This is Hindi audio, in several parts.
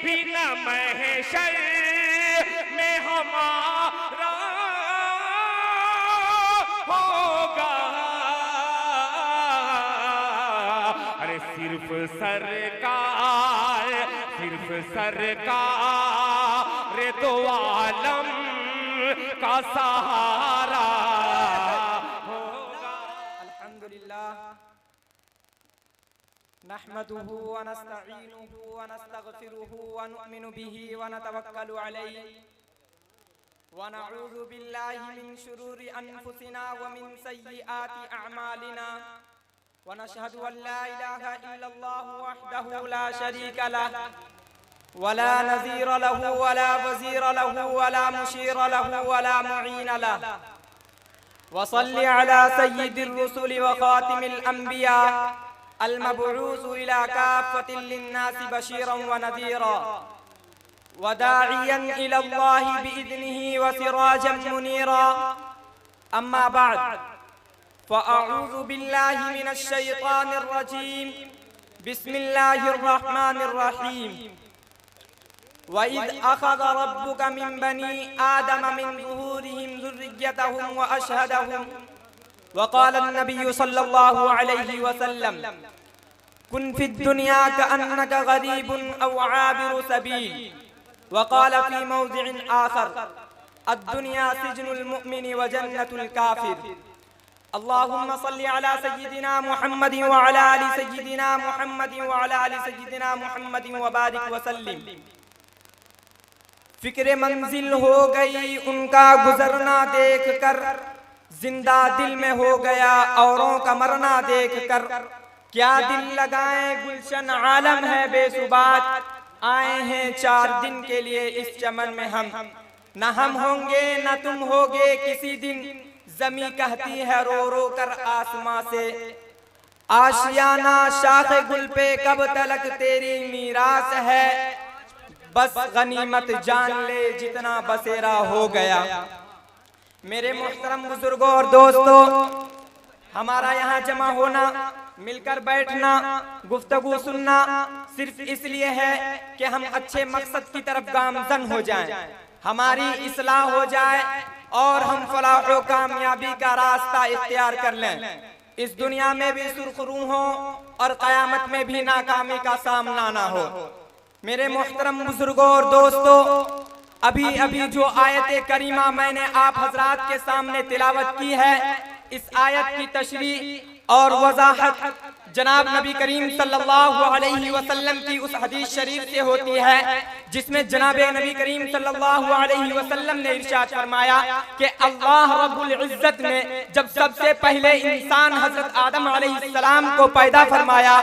भी न महशर में हमारा होगा। अरे सिर्फ सरकार दो आलम का सहारा होगा। अल्हम्दुलिल्लाह नहमदुहु व नस्तईनुहु व नस्तगफिरुहु व नु'मिनु बिही व नतवक्कलु अलैहि व नऊज़ु बिल्लाहि मिन शुरूरि अनफुसिना व मिन सय्यिआति अअमालिना व नशहदु अन ला इलाहा इल्लल्लाहु वहदहु ला शरीका लहु वला नज़ीर लहु वला वज़ीर लहु वला मुशीर लहु वला मुईन लहु वसल्लि अला सय्यिदिर रुसुलि व खातिमिल अंबिया अल-मबऊस इला काफ़्फ़तिल लिन्नासि बशीरन व नज़ीरा व दाइयन इलल्लाहि बिइज़निहि व सिराजन मुनीरा। अम्मा बाद फ़अऊज़ु बिल्लाहि मिनश शैतानिर रजीम। बिस्मिल्लाहिर रहमानिर रहीम। वइज़ अख़ज़ रब्बुक मिन बनी आदम मिन ज़ुहूरिहिम ज़ुर्रिय्यतहुम व अशहदहुम वक़ाल अन्नबिय्यु सल्लल्लाहु अलैहि वसल्लम कुन फ़िद दुनिया कअन्नका गरीबुन औ आबिरु सबील वक़ाल फ़ी मौज़िइन आख़र अद्दुनिया सिज्नुल मुअ्मिनि व जन्नतुल काफ़िर। अल्लाहुम्मा सल्लि अला सय्यिदिना मुहम्मदिन व अला आलि सय्यिदिना मुहम्मदिन व अला आलि सय्यिदिना मुहम्मदिन व बारिक व सल्लिम। फिक्र मंजिल हो गई उनका गुजरना देख कर, जिंदा दिल में हो गया औरों का मरना देख कर। क्या दिल लगाएं गुलशन आलम है बेसुबात, आए हैं 4 दिन के लिए इस चमन में हम। न हम होंगे न तुम होगे किसी दिन, जमी कहती है रो रो कर आसमां से। आशियाना शाख गुल पे कब तलक तेरी मीरास है, बस गनीमत जान ले जितना बसेरा हो गया। मेरे मोहतरम बुजुर्गों और दोस्तों, हमारा यहाँ जमा होना, मिलकर बैठना, गुफ्तगू सुनना सिर्फ इसलिए है कि हम अच्छे मकसद की तरफ गामजन हो जाएं, हमारी इस्लाह हो जाए और हम फलाह व कामयाबी का रास्ता इख्तियार कर लें। इस दुनिया में भी सुरखरू हो और क़यामत में भी नाकामी का सामना ना हो। मेरे मोहतरम बुजुर्गों और दोस्तों, अभी अभी जो आयत करीमा मैंने आप हजरात के सामने तिलावत की है, इस आयत की तशरीह और वजाहत जनाब नबी करीम सल्लल्लाहु अलैहि वसल्लम की उस हदीस शरीफ से होती है जिसमें जनाब नबी करीम सल्लल्लाहु अलैहि वसल्लम ने इरशाद फरमाया कि अल्लाह रब्बुल इज्जत ने जब सबसे पहले इंसान हजरत आदम अलैहिस्सलाम को पैदा फरमाया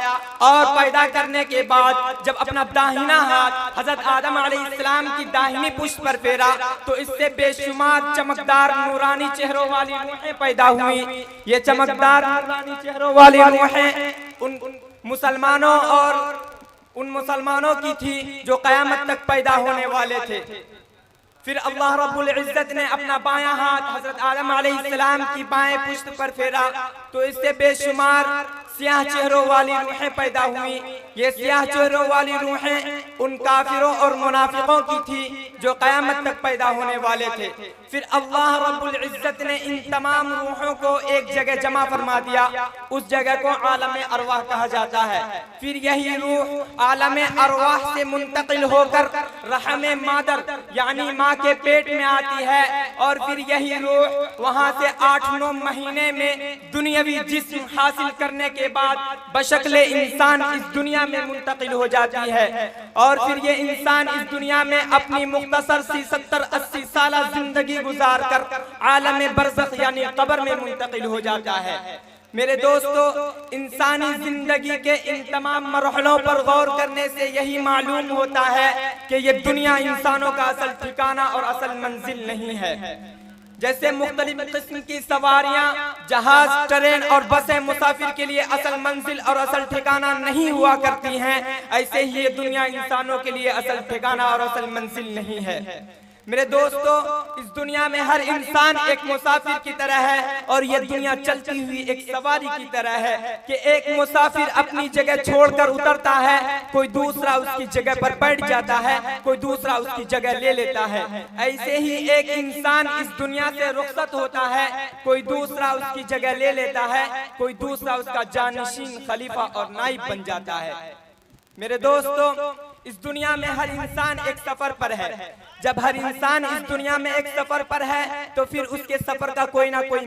और पैदा करने के बाद जब अपना दाहिना हाथ हजरत आदम अलैहिस्सलाम की दाहिनी पुष्ट पर फेरा तो इससे बेशुमार चमकदार नूरानी चेहरों वाली रूहें पैदा हुई। ये चमकदार नूरानी चेहरों वाली रूहें उन मुसलमानों और उन मुसलमानों की थी जो क़यामत तक पैदा होने वाले थे। फिर अल्लाह रब्बुल इज्जत ने अपना बायां हाथ हजरत आदम अलैहिस्सलाम की बाएं पुश्त पर फेरा तो इससे बेशुमार सियाह चेहरों वाली रूहें पैदा हुई। ये सियाह चेहरों वाली रूहें उन काफिरों और मुनाफिकों की थी जो क़यामत तक पैदा होने वाले थे। फिर अल्लाह रब्बुल इज्जत ने इन तमाम रूहों को एक जगह जमा फरमा दिया, उस जगह को आलम अरवाह कहा जाता है। फिर यही रूह आलम अरवाह से मुंतकिल होकर रहम मादर यानी माँ के पेट में आती है और फिर यही रूह वहाँ से 8-9 महीने में दुनियावी जिस्म हासिल करने के बाद बशक्ल इंसान इस दुनिया में मुंतकिल हो जाती है और फिर ये इंसान इस दुनिया में अपनी मुख्तसर सी 70-80 साल जिंदगी गुजार कर आलम बरज़ख यानी कब्र में मुंतकिल हो जाता है। मेरे दोस्तों, इंसानी जिंदगी के इन तमाम मरहलों पर गौर करने से यही मालूम होता है कि ये दुनिया इंसानों का असल ठिकाना और असल मंजिल नहीं है। जैसे मुख्तलिफ किस्म की सवारियां, जहाज, ट्रेन और बसें मुसाफिर के लिए असल मंजिल और असल ठिकाना नहीं हुआ करती हैं, ऐसे ही ये दुनिया इंसानों के लिए असल ठिकाना और असल मंजिल नहीं है। मेरे दोस्तों, इस दुनिया में हर इंसान एक मुसाफिर की तरह है और ये दुनिया चलती हुई एक सवारी की तरह है कि एक मुसाफिर अपनी जगह छोड़कर उतरता है, कोई दूसरा उसकी जगह पर बैठ जाता है, कोई दूसरा उसकी जगह ले लेता है। ऐसे ही एक इंसान इस दुनिया से रुखसत होता है, कोई दूसरा उसकी जगह ले लेता है, कोई दूसरा उसका जानशीन, खलीफा और नाइब बन जाता है। मेरे दोस्तों, इस दुनिया में हर इंसान एक सफर पर है। जब हर इंसान इस दुनिया में एक सफर पर है तो फिर उसके सफर का कोई ना कोई